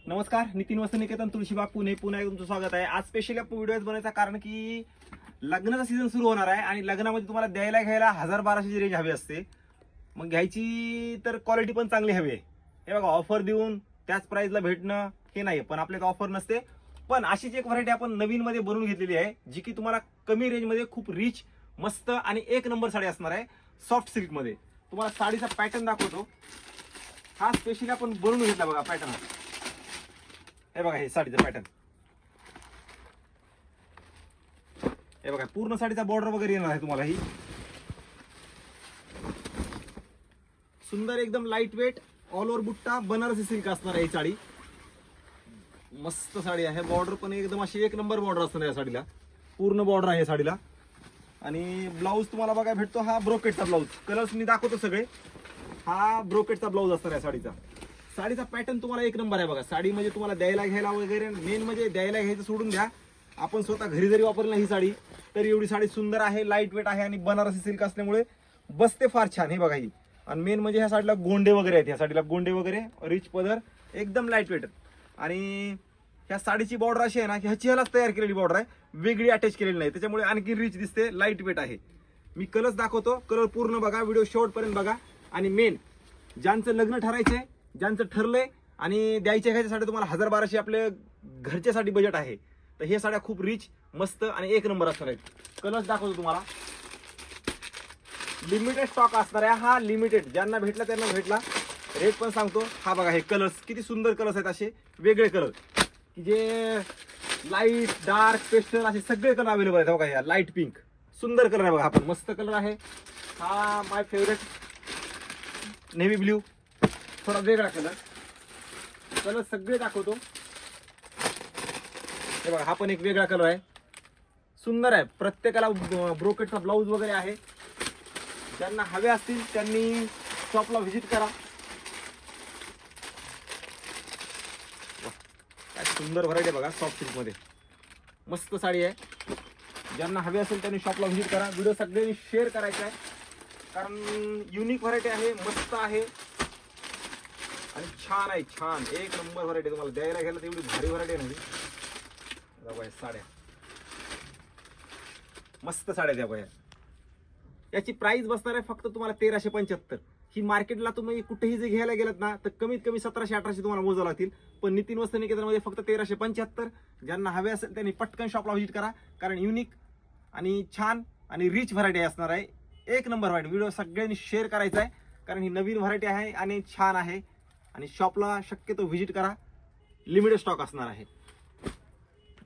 नमस्कार, नितीन वसनिकेतन तुळशीबाग पुणे पुन्हा एकदा तुमचं स्वागत आहे. आज स्पेशल व्हिडिओ बनायचा कारण की लग्नाचा सीझन सुरू होणार आहे आणि लग्नामध्ये तुम्हाला द्यायला घ्यायला 1000-1200 रेंज हवी असते. मग घ्यायची तर क्वालिटी पण चांगली हवी आहे. हे बघा, ऑफर देऊन त्याच प्राइसला भेटणं हे नाही, पण आपल्याला ऑफर नसते. पण अशीच एक व्हरायटी आपण नवीन मध्ये बनवून घेतलेली आहे, जी की तुम्हाला कमी रेंजमध्ये खूप रिच, मस्त आणि एक नंबर साडी असणार आहे. सॉफ्ट सिल्क मध्ये तुम्हाला साडीचा पॅटर्न दाखवतो. हा स्पेशली आपण बनवून घेतला बघा पॅटर्न. हे बघा, हे साडीचं पॅटर्न. हे बघा, पूर्ण साडीचा बॉर्डर वगैरे येणार आहे तुम्हाला. ही सुंदर एकदम लाईट वेट ऑल ओव्हर बुट्टा बनारसी सिल्क असणार आहे ही साडी. मस्त साडी आहे. बॉर्डर पण एकदम अशी एक नंबर बॉर्डर असणार या साडीला. पूर्ण बॉर्डर आहे साडीला. आणि ब्लाऊज तुम्हाला बघायला भेटतो हा ब्रोकेटचा ब्लाऊज. कलर्स मी दाखवतो सगळे. हा ब्रोकेटचा ब्लाऊज असणार आहे साडीचा. साडीचा पॅटर्न तुम्हाला एक नंबर आहे बघा. साडी म्हणजे तुम्हाला द्यायला घ्यायला वगैरे, मेन म्हणजे द्यायला घ्यायचं सोडून द्या, आपण स्वतः घरी जरी वापरली ना ही साडी तरी एवढी साडी सुंदर आहे, लाईट वेट आहे आणि बनारसी सिल्क असल्यामुळे बसते फार छान. हे बघा ही. आणि मेन म्हणजे ह्या साडीला गोंडे वगैरे आहेत. ह्या साडीला गोंडे वगैरे, रिच पदर, एकदम लाईट वेट. आणि ह्या साडीची बॉर्डर अशी आहे ना की ह्याची ह्यालाच तयार केलेली बॉर्डर आहे, वेगळी अटॅच केलेली नाही, त्याच्यामुळे आणखी रिच दिसते, लाईट वेट आहे. मी कलर्स दाखवतो, कलर पूर्ण बघा, व्हिडिओ शेवटपर्यंत बघा. आणि मेन ज्यांचं लग्न ठरायचंय, ज्यांचं ठरलंय आणि द्यायच्या घ्यायच्यासाठी तुम्हाला 1000-1200 आपल्या घरच्यासाठी बजेट आहे, तर हे साड्या खूप रिच, मस्त आणि एक नंबर असणार आहेत. कलर्स दाखवतो तुम्हाला. लिमिटेड स्टॉक असणार आहे हा, लिमिटेड. ज्यांना भेटला त्यांना भेटला. रेट पण सांगतो. हा बघा, हे कलर्स किती सुंदर कलर्स आहेत, असे वेगळे कलर की जे लाईट, डार्क, पेस्टल असे सगळे कलर अवेलेबल आहेत. बघा, या लाईट पिंक सुंदर कलर आहे बघा. हा पण मस्त कलर आहे. हा माय फेवरेट नेव्ही ब्ल्यू, थोडा वेगळा कलर. कलर सगळे दाखवतो. हे बघा, हा पण एक वेगळा कलर आहे, सुंदर आहे. प्रत्येकाला ब्रोकेटचा ब्लाऊज वगैरे आहे. ज्यांना हवे असतील त्यांनी शॉपला व्हिजिट करा. काय सुंदर व्हरायटी आहे बघा, सॉफ्ट सिल्क मध्ये मस्त साडी आहे. ज्यांना हवे असेल त्यांनी शॉपला व्हिजिट करा. व्हिडिओ सगळ्यांनी शेअर करायचा आहे, कारण युनिक व्हरायटी आहे, मस्त आहे आणि छान आहे. छान एक नंबर व्हरायटी. तुम्हाला द्यायला घ्यायला तेवढी भारी व्हरायटी नाही. बघा साड्या, मस्त साड्या द्या बघा. याची प्राइस बसणार आहे फक्त तुम्हाला 1375. ही मार्केटला तुम्ही कुठेही जे घ्यायला गेलात ना तर कमीत कमी 1700-1800 तुम्हाला मोजावं लागतील, पण नितीन वस्त्रनिकेतनमध्ये फक्त 1375. ज्यांना हवे असेल त्यांनी पटकन शॉपला व्हिजिट करा, कारण युनिक आणि छान आणि रिच व्हरायटी असणार आहे. एक नंबर व्हरायटी. व्हिडिओ सगळ्यांनी शेअर करायचा आहे, कारण ही नवीन व्हरायटी आहे आणि छान आहे. आणि शॉपला शक्यतो व्हिजिट करा, लिमिटेड स्टॉक असणार आहे.